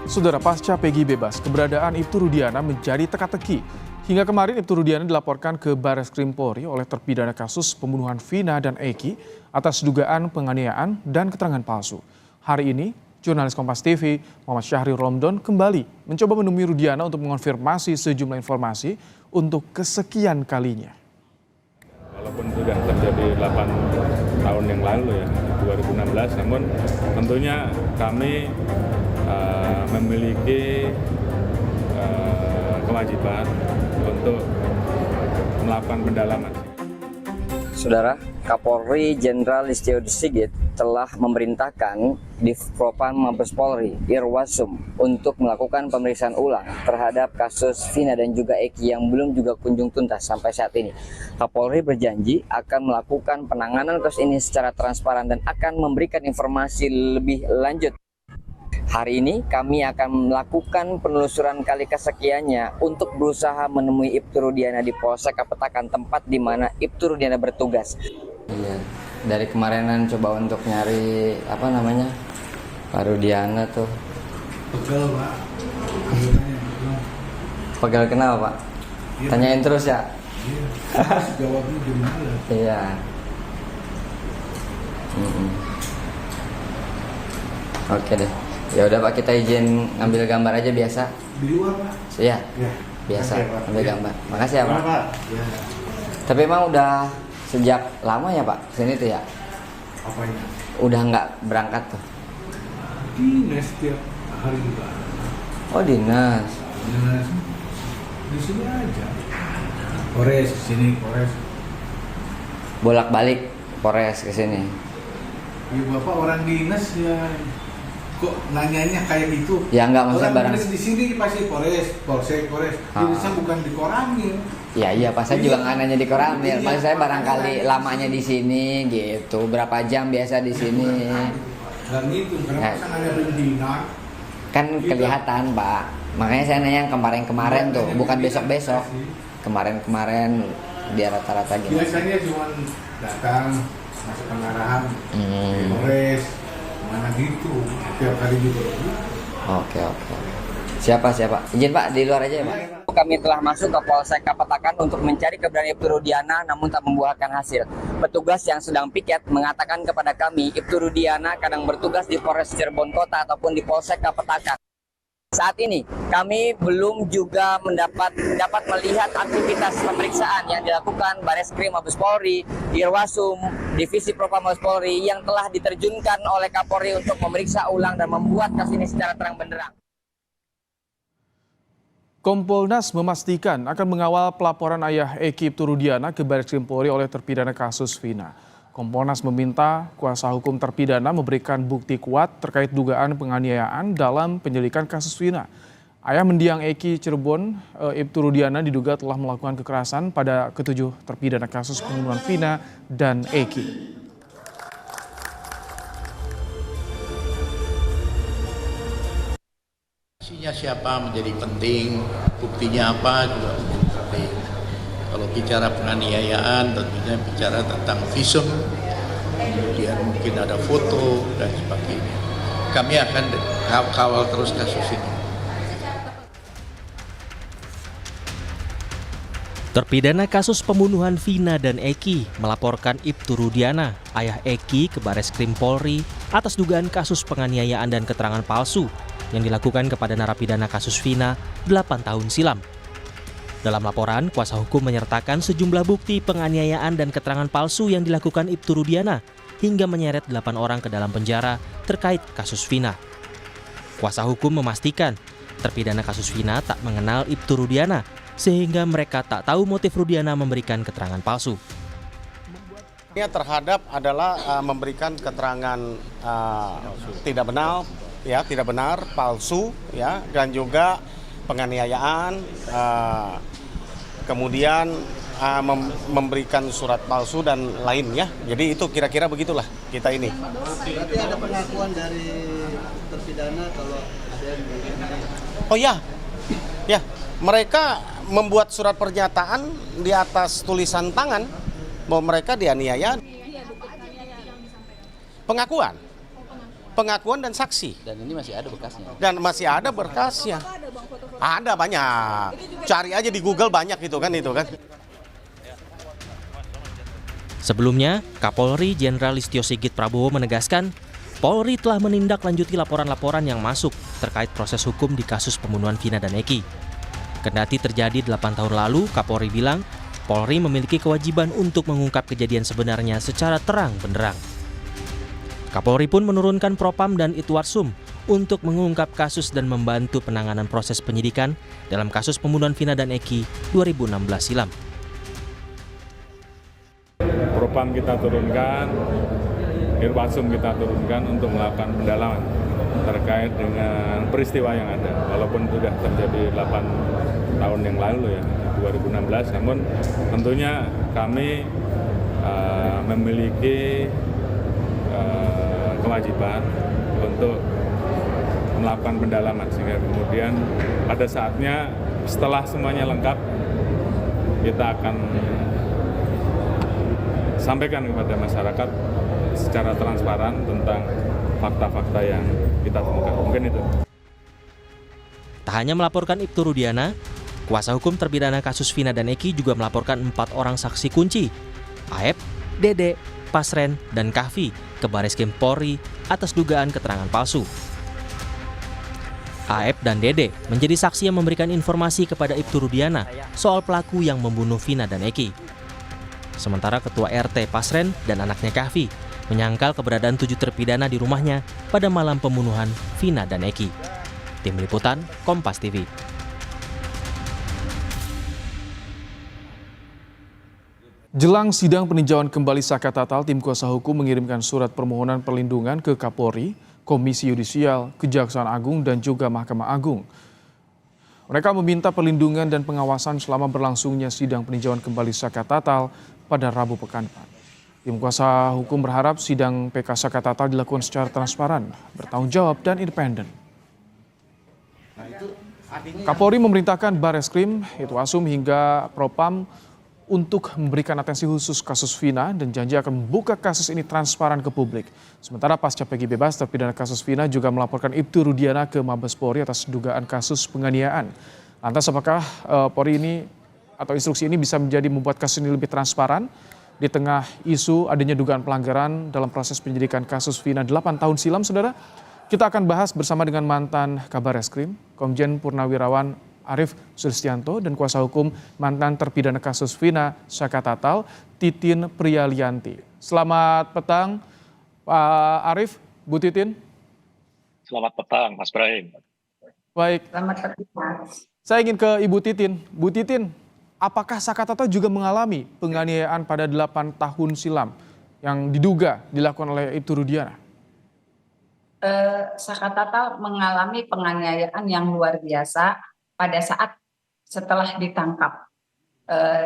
Saudara, pasca Peggy bebas, keberadaan Ibtu Rudiana menjadi teka-teki. Hingga kemarin Ibtu Rudiana dilaporkan ke Barreskrim Polri oleh terpidana kasus pembunuhan Vina dan Eki atas dugaan penganiayaan dan keterangan palsu. Hari ini, jurnalis Kompas TV Muhammad Syahri Romdon kembali mencoba menemui Rudiana untuk mengonfirmasi sejumlah informasi untuk kesekian kalinya. Walaupun sudah terjadi 8 tahun yang lalu ya, 2016, namun tentunya kami memiliki kewajiban untuk melakukan pendalaman. Saudara, Kapolri Jenderal Listio Sigit telah memerintahkan Divpropam Mabes Polri Irwasum untuk melakukan pemeriksaan ulang terhadap kasus Vina dan juga Eki yang belum juga kunjung tuntas sampai saat ini. Kapolri berjanji akan melakukan penanganan kasus ini secara transparan dan akan memberikan informasi lebih lanjut. Hari ini kami akan melakukan penelusuran kali kesekiannya untuk berusaha menemui Ibtu Rudiana di Polsek Kapetakan, tempat di mana Ibtu Rudiana bertugas. Iya, dari kemarinan coba untuk nyari Pak Rudiana tuh. Pegel, Pak. Pegel kenapa, Pak? Iya, tanyain terus ya? Iya, jawabnya gimana? Iya. Oke deh. Ya udah Pak, kita izin ngambil gambar aja biasa. Di luar, Pak? Iya. Ya. Biasa Oke, ambil gambar. Makasih ya, Pak. Pak. Ya. Tapi emang udah sejak lama ya, Pak, sini tuh ya? Apanya? Udah nggak berangkat tuh? Dinas setiap hari juga. Oh, dinas. Dinas di sini aja. Polres di sini, Polres. Bolak-balik Polres ke sini. Ya, Bapak orang dinas ya. Kok nanyanya kayak gitu? Ya enggak, maksudnya orang barang. dinas di sini pasti Polres, Polsek, Polres. Dinasnya bukan di Koramil. Iya, Pak, saya juga nggak nanya di Koramil. Maksud saya barangkali lamanya di sini gitu. Berapa jam biasa di sini? Dan itu, kenapa saya nanya pimpinan? Kan kelihatan, Pak. Makanya saya nanya yang kemarin-kemarin tuh, bukan besok-besok. Kemarin-kemarin dia rata-rata gimana? Biasanya cuma datang, masuk pengarahan, Polres, mana gitu, tiap hari juga. Oke. Siapa? Izin Pak, di luar aja ya Pak. Kami telah masuk ke Polsek Kapetakan untuk mencari keberadaan Ibtu Rudiana, namun tak membuahkan hasil. Petugas yang sedang piket mengatakan kepada kami, Ibtu Rudiana kadang bertugas di Polres Cirebon Kota ataupun di Polsek Kapetakan. Saat ini kami belum juga dapat melihat aktivitas pemeriksaan yang dilakukan Barreskrim Mabes Polri, Irwasum, Divisi Propam Mabes Polri yang telah diterjunkan oleh Kapolri untuk memeriksa ulang dan membuat kasus ini secara terang benderang. Kompolnas memastikan akan mengawal pelaporan ayah Eki Ibtu Rudiana ke Barreskrim Polri oleh terpidana kasus Vina. Kompolnas meminta kuasa hukum terpidana memberikan bukti kuat terkait dugaan penganiayaan dalam penyelidikan kasus Vina. Ayah mendiang Eki Cirebon, Ibtu Rudiana diduga telah melakukan kekerasan pada ketujuh terpidana kasus pembunuhan Vina dan Eki. Saksinya siapa menjadi penting, buktinya apa juga menjadi penting. Kalau bicara penganiayaan tentunya bicara tentang visum, kemudian mungkin ada foto dan sebagainya. Kami akan kawal terus kasus ini. Terpidana kasus pembunuhan Vina dan Eki melaporkan Ibtu Rudiana, ayah Eki, ke Barreskrim Polri atas dugaan kasus penganiayaan dan keterangan palsu yang dilakukan kepada narapidana kasus Vina 8 tahun silam. Dalam laporan, kuasa hukum menyertakan sejumlah bukti penganiayaan dan keterangan palsu yang dilakukan Ibtu Rudiana hingga menyeret 8 orang ke dalam penjara terkait kasus Vina. Kuasa hukum memastikan terpidana kasus Vina tak mengenal Ibtu Rudiana sehingga mereka tak tahu motif Rudiana memberikan keterangan palsu. Terhadap adalah memberikan keterangan tidak benar, palsu, ya, dan juga penganiayaan, kemudian memberikan surat palsu dan lainnya. Jadi itu kira-kira begitulah kita ini. Berarti ada pengakuan dari terpidana kalau ada yang Oh ya, mereka membuat surat pernyataan di atas tulisan tangan bahwa mereka dianiaya. Pengakuan. pengakuan dan saksi. Dan ini masih ada bekasnya. Dan masih ada berkasnya. Ada banyak. Cari aja di Google banyak itu kan. Sebelumnya, Kapolri Jenderal Listio Sigit Prabowo menegaskan, Polri telah menindaklanjuti laporan-laporan yang masuk terkait proses hukum di kasus pembunuhan Vina dan Eki. Kendati terjadi 8 tahun lalu, Kapolri bilang, Polri memiliki kewajiban untuk mengungkap kejadian sebenarnya secara terang benderang. Kapolri pun menurunkan Propam dan Itwarsum untuk mengungkap kasus dan membantu penanganan proses penyidikan dalam kasus pembunuhan Vina dan Eki 2016 silam. Propam kita turunkan, Irwasum kita turunkan untuk melakukan pendalaman terkait dengan peristiwa yang ada. Walaupun sudah terjadi 8 tahun yang lalu ya, 2016, namun tentunya kami memiliki kewajiban untuk melakukan pendalaman sehingga kemudian pada saatnya setelah semuanya lengkap kita akan sampaikan kepada masyarakat secara transparan tentang fakta-fakta yang kita temukan. Mungkin itu. Tak hanya melaporkan Ibtu Rudiana, kuasa hukum terpidana kasus Vina dan Eki juga melaporkan 4 orang saksi kunci, Aep, Dede, Pasren, dan Kahfi ke Bareskrim Polri atas dugaan keterangan palsu. Aep dan Dede menjadi saksi yang memberikan informasi kepada Ibtu Rudiana soal pelaku yang membunuh Vina dan Eki. Sementara Ketua RT Pasren dan anaknya Kahfi menyangkal keberadaan 7 terpidana di rumahnya pada malam pembunuhan Vina dan Eki. Tim Liputan, Kompas TV. Jelang sidang peninjauan kembali Saka Tatal, tim kuasa hukum mengirimkan surat permohonan perlindungan ke Kapolri, Komisi Yudisial, Kejaksaan Agung, dan juga Mahkamah Agung. Mereka meminta perlindungan dan pengawasan selama berlangsungnya sidang peninjauan kembali Saka Tatal pada Rabu pekan depan. Tim kuasa hukum berharap sidang PK Saka Tatal dilakukan secara transparan, bertanggung jawab, dan independen. Kapolri memerintahkan Bareskrim, Itwasum hingga Propam untuk memberikan atensi khusus kasus Vina dan janji akan membuka kasus ini transparan ke publik. Sementara pasca Peggy bebas, terpidana kasus Vina juga melaporkan Ibtu Rudiana ke Mabes Polri atas dugaan kasus penganiayaan. Lantas apakah Polri ini atau instruksi ini bisa menjadi membuat kasus ini lebih transparan di tengah isu adanya dugaan pelanggaran dalam proses penyidikan kasus Vina 8 tahun silam, saudara? Kita akan bahas bersama dengan mantan Kabar Eskrim, Komjen Purnawirawan Arief Sulistianto, dan kuasa hukum mantan terpidana kasus Vina Saka Tatal, Titin Priyalianti. Selamat petang, Pak Arief, Bu Titin. Selamat petang, Mas Brahim. Baik. Selamat petang. Saya ingin ke Ibu Titin. Bu Titin, apakah Saka Tatal juga mengalami penganiayaan pada 8 tahun silam yang diduga dilakukan oleh Ibtu Rudiana? Saka Tatal mengalami penganiayaan yang luar biasa pada saat setelah ditangkap.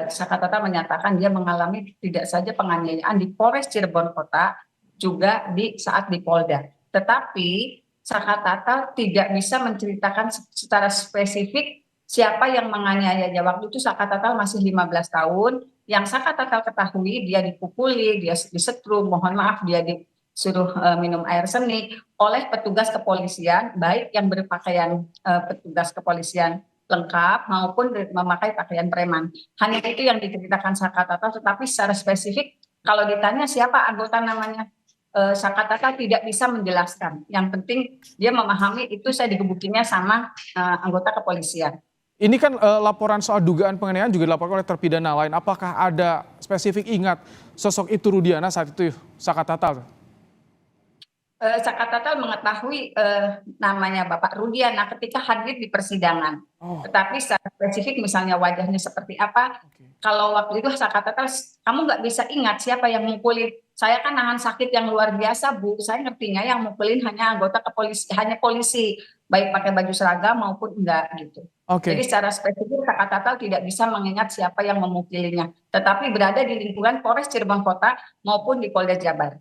Saka Tatal menyatakan dia mengalami tidak saja penganiayaan di Polres Cirebon Kota, juga di saat di Polda. Tetapi Saka Tatal tidak bisa menceritakan secara spesifik siapa yang menganiayanya. Waktu itu Saka Tatal masih 15 tahun. Yang Saka Tatal ketahui dia dipukuli, dia disetrum, mohon maaf dia disuruh minum air seni oleh petugas kepolisian, baik yang berpakaian petugas kepolisian lengkap maupun memakai pakaian preman. Hanya itu yang diceritakan Saka Tatal, tetapi secara spesifik kalau ditanya siapa anggota namanya, Saka Tatal tidak bisa menjelaskan. Yang penting dia memahami itu saya digebukinya sama anggota kepolisian. Ini kan laporan soal dugaan penganiayaan juga dilaporkan oleh terpidana lain. Apakah ada spesifik ingat sosok Ibtu Rudiana saat itu, Saka Tatal? Saka Tatal mengetahui namanya Bapak Rudiana ketika hadir di persidangan. Tetapi secara spesifik misalnya wajahnya seperti apa, kalau waktu itu Saka Tatal, kamu nggak bisa ingat siapa yang mukulin. Saya kan nahan sakit yang luar biasa, Bu. Saya ngertinya yang mukulin hanya anggota kepolisian, hanya polisi, baik pakai baju seragam maupun enggak gitu. Jadi secara spesifik Saka Tatal tidak bisa mengingat siapa yang memukulinya. Tetapi berada di lingkungan Polres Cirebon Kota maupun di Polda Jabar.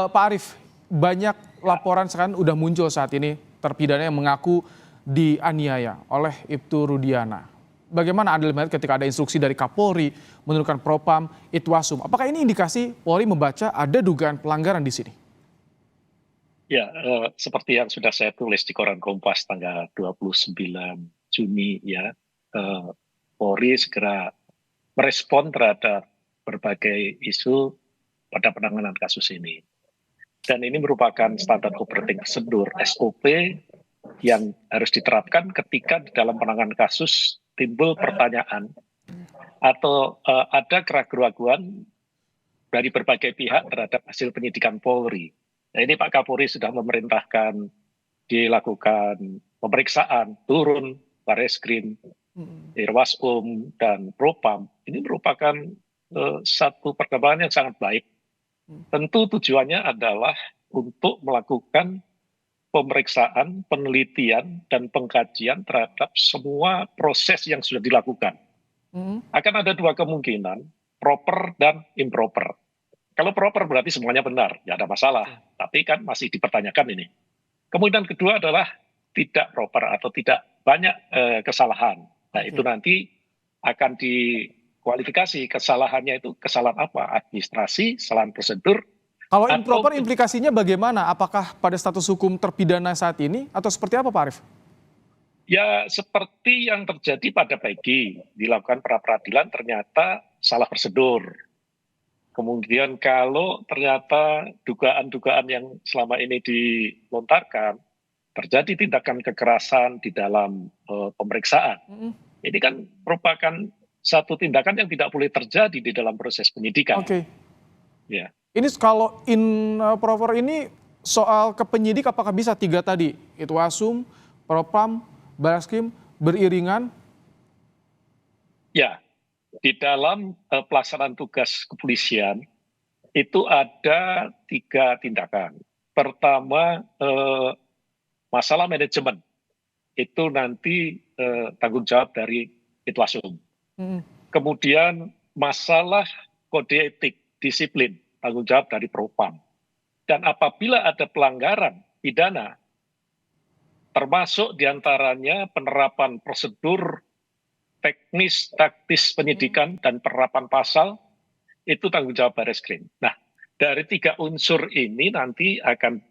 Pak Arief, banyak laporan sekarang udah muncul saat ini terpidana yang mengaku dianiaya oleh Ibtu Rudiana. bagaimana Anda melihat ketika ada instruksi dari Kapolri menurunkan Propam Itwasum? Apakah ini indikasi Polri membaca ada dugaan pelanggaran di sini? Ya, seperti yang sudah saya tulis di koran Kompas tanggal 29 Juni ya, Polri segera merespon terhadap berbagai isu pada penanganan kasus ini. Dan ini merupakan standar operating procedure SOP yang harus diterapkan ketika di dalam penanganan kasus timbul pertanyaan atau ada keraguan-keraguan dari berbagai pihak terhadap hasil penyidikan Polri. Nah, ini Pak Kapolri sudah memerintahkan dilakukan pemeriksaan turun Bareskrim, Irwasum, dan Propam. Ini merupakan satu perkembangan yang sangat baik. Tentu tujuannya adalah untuk melakukan pemeriksaan, penelitian, dan pengkajian terhadap semua proses yang sudah dilakukan. Akan ada dua kemungkinan, proper dan improper. Kalau proper berarti semuanya benar, ya ada masalah. Tapi kan masih dipertanyakan ini. Kemungkinan kedua adalah tidak proper atau tidak banyak kesalahan. Nah itu nanti akan dikualifikasi kesalahannya itu kesalahan apa? Administrasi, kesalahan prosedur. Kalau improper implikasinya bagaimana? Apakah pada status hukum terpidana saat ini atau seperti apa Pak Arief? Ya seperti yang terjadi pada Peggy, dilakukan pra-peradilan ternyata salah prosedur. Kemudian kalau ternyata dugaan-dugaan yang selama ini dilontarkan, terjadi tindakan kekerasan di dalam pemeriksaan. Ini kan merupakan satu tindakan yang tidak boleh terjadi di dalam proses penyidikan. Oke. Ya. Ini kalau improper ini soal ke penyidik apakah bisa tiga tadi? Itwasum, Propam, Bareskrim beriringan? Ya, di dalam pelaksanaan tugas kepolisian itu ada 3 tindakan. Pertama, masalah manajemen. Itu nanti tanggung jawab dari Itwasum. Kemudian masalah kode etik, disiplin, tanggung jawab dari Propam. Dan apabila ada pelanggaran pidana, termasuk diantaranya penerapan prosedur teknis, taktis penyidikan, dan penerapan pasal, itu tanggung jawab Bareskrim. Nah, dari 3 unsur ini nanti akan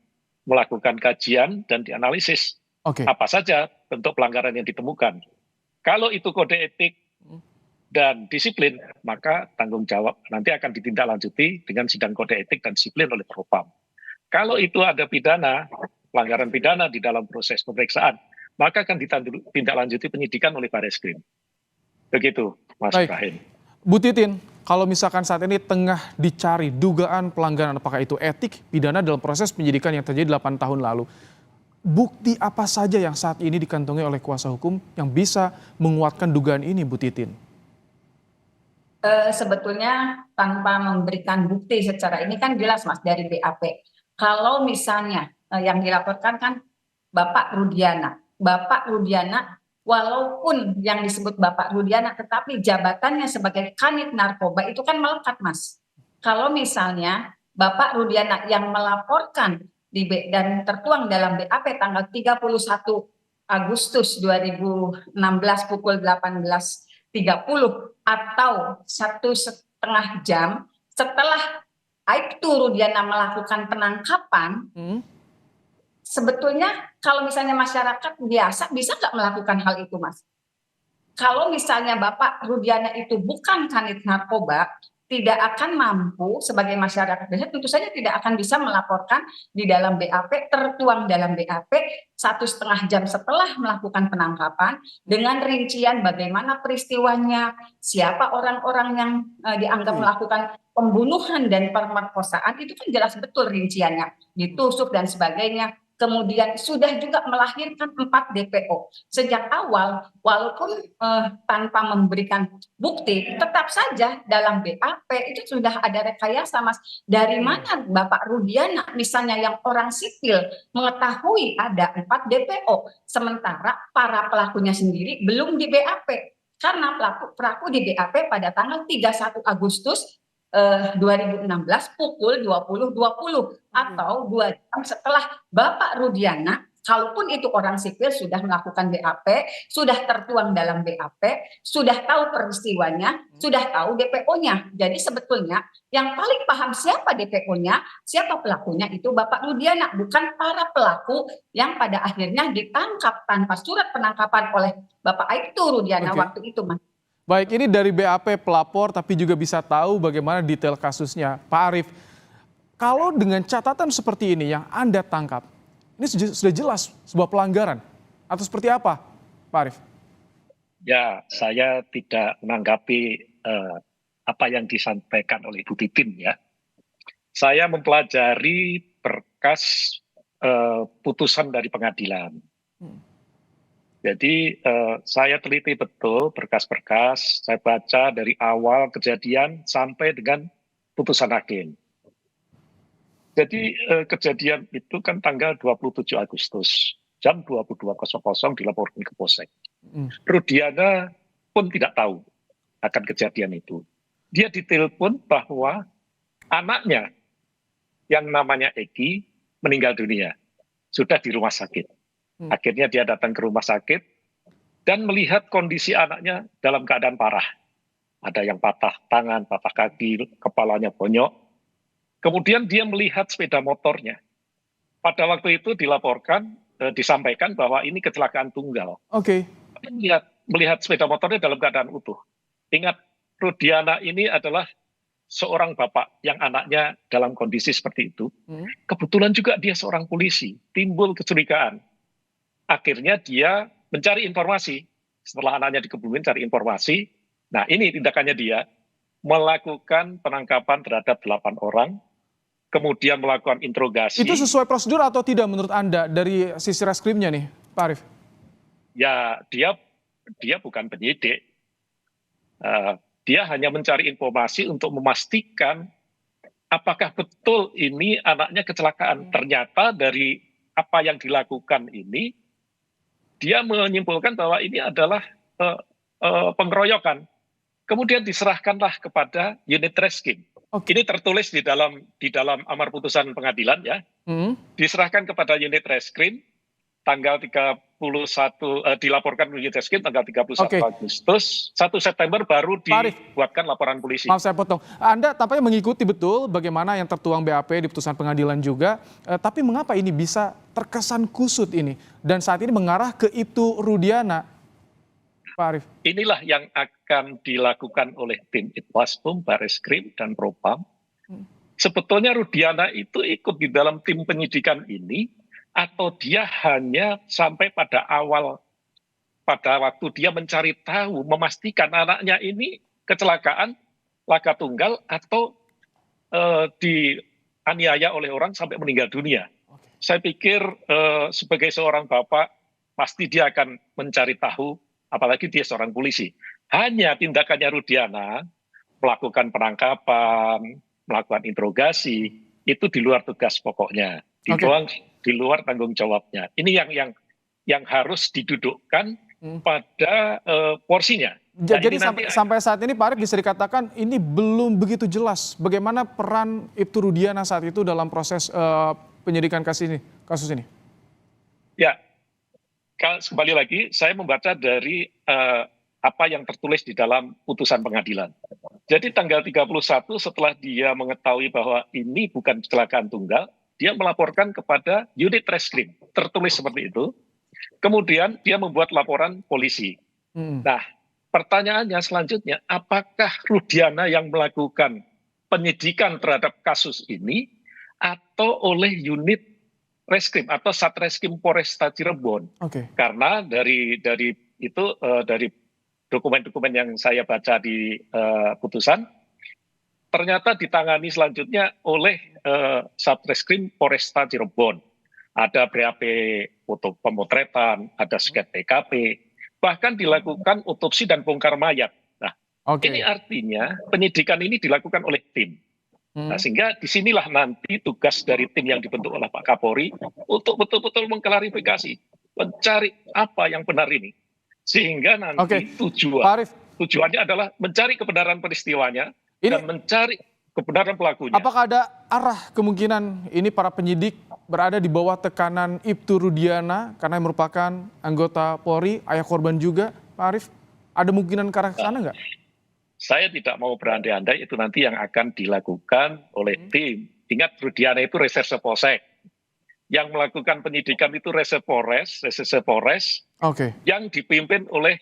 melakukan kajian dan dianalisis. Apa saja bentuk pelanggaran yang ditemukan. Kalau itu kode etik dan disiplin, maka tanggung jawab nanti akan ditindaklanjuti dengan sidang kode etik dan disiplin oleh Propam. Kalau itu ada pidana, pelanggaran pidana di dalam proses pemeriksaan, maka akan ditindaklanjuti penyidikan oleh Bareskrim. Begitu, Mas Ibrahim. Bu Titin, kalau misalkan saat ini tengah dicari dugaan pelanggaran, apakah itu etik, pidana dalam proses penyidikan yang terjadi 8 tahun lalu, bukti apa saja yang saat ini dikantongi oleh kuasa hukum yang bisa menguatkan dugaan ini, Bu Titin? Sebetulnya tanpa memberikan bukti secara ini kan jelas Mas dari BAP. Kalau misalnya yang dilaporkan kan Bapak Rudiana. Bapak Rudiana walaupun yang disebut Bapak Rudiana tetapi jabatannya sebagai Kanit Narkoba itu kan melekat Mas. Kalau misalnya Bapak Rudiana yang melaporkan dan tertuang dalam BAP tanggal 31 Agustus 2016 pukul 18.30 atau 1,5 jam setelah Aibtu Rudiana melakukan penangkapan, sebetulnya kalau misalnya masyarakat biasa bisa nggak melakukan hal itu, Mas? Kalau misalnya Bapak Rudiana itu bukan Kanit Narkoba, tidak akan mampu sebagai masyarakat biasa, tentu saja tidak akan bisa melaporkan di dalam BAP, tertuang dalam BAP 1,5 jam setelah melakukan penangkapan dengan rincian bagaimana peristiwanya, siapa orang-orang yang dianggap melakukan pembunuhan dan pemerkosaan, itu kan jelas betul rinciannya, ditusuk dan sebagainya. Kemudian sudah juga melahirkan 4 DPO. Sejak awal, walaupun tanpa memberikan bukti, tetap saja dalam BAP itu sudah ada rekayasa, Mas. Dari mana Bapak Rudiana, misalnya yang orang sipil, mengetahui ada 4 DPO, sementara para pelakunya sendiri belum di BAP. Karena pelaku di BAP pada tanggal 31 Agustus 2016 pukul 20.20 atau 2 jam setelah Bapak Rudiana Kalaupun itu orang sipil sudah melakukan BAP, sudah tertuang dalam BAP, sudah tahu peristiwanya, sudah tahu DPO-nya. Jadi sebetulnya yang paling paham siapa DPO-nya, siapa pelakunya itu Bapak Rudiana, bukan para pelaku yang pada akhirnya ditangkap tanpa surat penangkapan oleh Bapak Aibtu Rudiana waktu itu, Mas. Baik, ini dari BAP pelapor tapi juga bisa tahu bagaimana detail kasusnya. Pak Arief, kalau dengan catatan seperti ini yang Anda tangkap, ini sudah jelas sebuah pelanggaran atau seperti apa, Pak Arief? Ya, saya tidak menanggapi apa yang disampaikan oleh Bu Titin ya. Saya mempelajari berkas putusan dari pengadilan. Jadi saya teliti betul berkas-berkas, saya baca dari awal kejadian sampai dengan putusan hakim. Jadi kejadian itu kan tanggal 27 Agustus, jam 22.00 dilaporkan ke Polsek. Rudiana pun tidak tahu akan kejadian itu. Dia ditelepon bahwa anaknya yang namanya Eki meninggal dunia, sudah di rumah sakit. Akhirnya dia datang ke rumah sakit dan melihat kondisi anaknya dalam keadaan parah. Ada yang patah tangan, patah kaki, kepalanya bonyok. Kemudian dia melihat sepeda motornya. Pada waktu itu dilaporkan, disampaikan bahwa ini kecelakaan tunggal. Oke. Melihat sepeda motornya dalam keadaan utuh. Ingat, Rudiana ini adalah seorang bapak yang anaknya dalam kondisi seperti itu. Kebetulan juga dia seorang polisi. Timbul kecurigaan. Akhirnya dia mencari informasi. Setelah anaknya dikebumin cari informasi. Nah, ini tindakannya dia. Melakukan penangkapan terhadap 8 orang. Kemudian melakukan interogasi. Itu sesuai prosedur atau tidak menurut Anda dari sisi reskrimnya nih, Pak Arief? Ya, dia bukan penyidik. Dia hanya mencari informasi untuk memastikan apakah betul ini anaknya kecelakaan. Ternyata dari apa yang dilakukan ini, dia menyimpulkan bahwa ini adalah pengeroyokan. Kemudian diserahkanlah kepada unit reskrim. Ini tertulis di dalam amar putusan pengadilan ya. Diserahkan kepada unit reskrim tanggal 31 dilaporkan unit reskrim tanggal 31 Agustus, 1 September baru dibuatkan laporan polisi. Maaf saya potong. Anda tampaknya mengikuti betul bagaimana yang tertuang BAP di putusan pengadilan juga, tapi mengapa ini bisa terkesan kusut ini dan saat ini mengarah ke Ibtu Rudiana, Pak Arief? Inilah yang akan dilakukan oleh tim Itwaspum, Bareskrim, dan Propam. Sebetulnya Rudiana itu ikut di dalam tim penyidikan ini, atau dia hanya sampai pada waktu dia mencari tahu, memastikan anaknya ini kecelakaan, laka tunggal, atau dianiaya oleh orang sampai meninggal dunia. Saya pikir sebagai seorang bapak, pasti dia akan mencari tahu, apalagi dia seorang polisi. Hanya tindakannya Rudiana, melakukan penangkapan, melakukan interogasi, itu di luar tugas pokoknya. Di luar tanggung jawabnya. Ini yang harus didudukkan pada porsinya. Jadi sampai saat ini Pak Arief bisa dikatakan ini belum begitu jelas bagaimana peran Ibtu Rudiana saat itu dalam proses penyidikan kasus ini. Ya, kembali lagi saya membaca dari apa yang tertulis di dalam putusan pengadilan. Jadi tanggal 31 setelah dia mengetahui bahwa ini bukan kecelakaan tunggal, dia melaporkan kepada unit reskrim, tertulis seperti itu. Kemudian dia membuat laporan polisi. Nah, pertanyaannya selanjutnya, apakah Rudiana yang melakukan penyidikan terhadap kasus ini atau oleh unit reskrim atau Satreskrim Polresta Cirebon? Karena dari dokumen-dokumen yang saya baca di putusan, ternyata ditangani selanjutnya oleh Satreskrim Polresta Cirebon. Ada BAP foto pemotretan, ada sket TKP, bahkan dilakukan otopsi dan bongkar mayat. Nah, ini artinya penyidikan ini dilakukan oleh tim. Nah, sehingga disinilah nanti tugas dari tim yang dibentuk oleh Pak Kapolri untuk betul-betul mengklarifikasi, mencari apa yang benar ini. Sehingga nanti tujuannya adalah mencari kebenaran peristiwanya dan mencari kebenaran pelakunya. Apakah ada arah kemungkinan ini para penyidik berada di bawah tekanan Ibtu Rudiana karena merupakan anggota Polri, ayah korban juga, Pak Arief? Ada kemungkinan ke arah sana nggak? Saya tidak mau berandai-andai, itu nanti yang akan dilakukan oleh tim. Ingat, Rudiana itu reserse polsek. Yang melakukan penyidikan itu reserse Polres, yang dipimpin oleh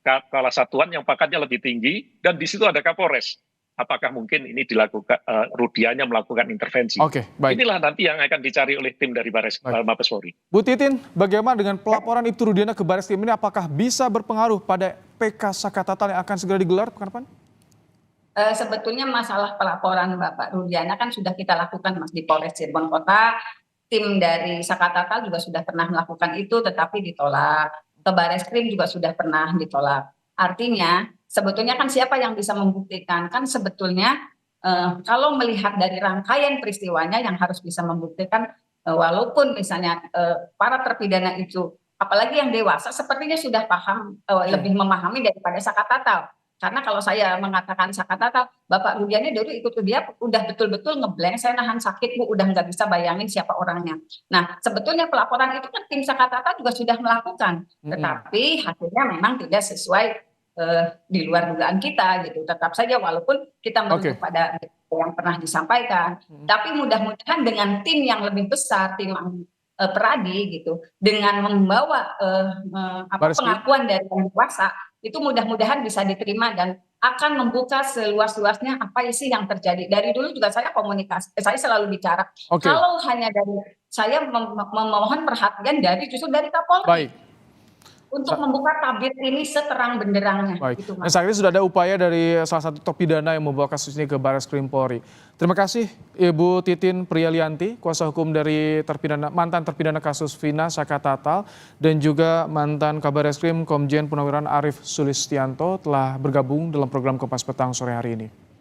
Kepala Satuan yang pangkatnya lebih tinggi, dan di situ ada Kapolres. Apakah mungkin ini dilakukan, Rudiana melakukan intervensi? Baik. Inilah nanti yang akan dicari oleh tim dari Mabes Polri. Bu Titin, bagaimana dengan pelaporan Ibtu Rudiana ke Barreskrim ini? Apakah bisa berpengaruh pada PK Sakatatal yang akan segera digelar pekan depan? Sebetulnya masalah pelaporan Bapak Rudiana kan sudah kita lakukan, Mas, di Polres Cirebon Kota. Tim dari Sakatatal juga sudah pernah melakukan itu, tetapi ditolak. Ke Barreskrim juga sudah pernah ditolak. Artinya sebetulnya kan siapa yang bisa membuktikan? Kan sebetulnya kalau melihat dari rangkaian peristiwanya yang harus bisa membuktikan, walaupun misalnya para terpidana itu, apalagi yang dewasa, sepertinya sudah paham, lebih memahami daripada Sakatatal. Karena kalau saya mengatakan Sakatatal, Bapak Rudiana dulu ikut dia udah betul-betul ngeblank, saya nahan sakit Bu, udah nggak bisa bayangin siapa orangnya. Nah, sebetulnya pelaporan itu kan tim Sakatatal juga sudah melakukan, tetapi hasilnya memang tidak sesuai di luar dugaan kita gitu. Tetap saja walaupun kita merujuk pada yang pernah disampaikan, tapi mudah-mudahan dengan tim yang lebih besar, tim Peradi gitu, dengan membawa pengakuan dari yang kuasa, itu mudah-mudahan bisa diterima dan akan membuka seluas-luasnya apa sih yang terjadi. Dari dulu juga saya komunikasi, saya selalu bicara. Kalau hanya dari saya memohon perhatian justru dari Kapolri. Untuk membuka tabir ini seterang benderangnya. Gitu, Mas. Saat ini sudah ada upaya dari salah satu terpidana yang membawa kasus ini ke Barreskrim Polri. Terima kasih Ibu Titin Priyalianti, kuasa hukum dari mantan terpidana kasus Vina Sakatatal, dan juga mantan Kabarreskrim Komjen Purnawirawan Arief Sulistianto telah bergabung dalam program Kompas Petang sore hari ini.